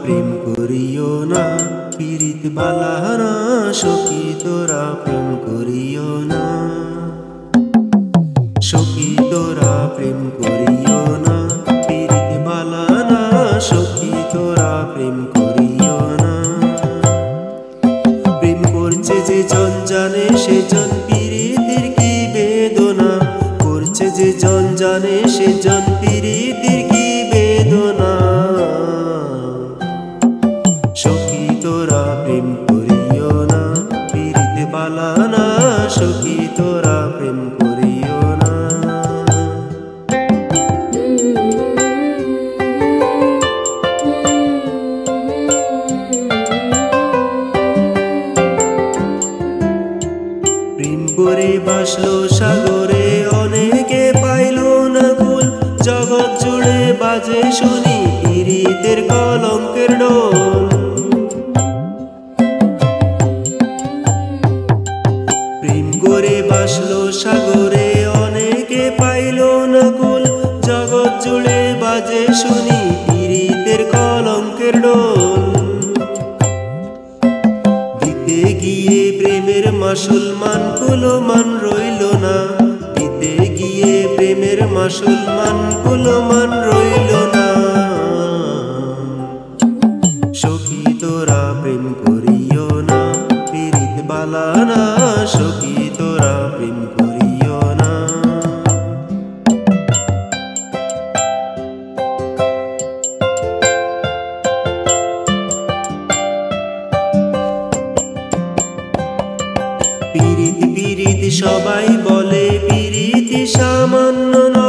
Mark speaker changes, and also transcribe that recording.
Speaker 1: প্রেম করিও না, পীড়িত বালানা সখী তোরা প্রেম করিও না। সখী তোরা প্রেম করিও না, পীড়িত বালানা সখী তোরা প্রেম করিও না। প্রেম করছে যে জন জানে সে জন পীড়িতের কি বেদনা, করছে যে জন জানে সে জন পীড়িতের কি বেদনা। সখী তোরা প্রেম করিও না, পীড়িত বালানা সখী তোরা প্রেম করিও না। প্রেম করে বাসলো সাগরে অনেকে পাইলো না কুল, জগৎ জুড়ে বাজে শুনি পীড়িতের কলঙ্কের ঢোল। প্রেম করে বাসলো সাগরে অনেকে পাইলো না কুল, জগৎ জুড়ে বাজে শুনি পীড়িতের কলঙ্কের ঢোল। দিতে গিয়ে প্রেমের মুসলমান কুলো মান রইল না, দিতে গিয়ে প্রেমের মুসলমান কুলো মান রইল না। সখী তোরা প্রেম করিও না, পীড়িত বালানা সখী তোরা প্রেম করিও না। পীড়িত পীড়িত সবাই বলে, পীড়িত সামান্য নয়।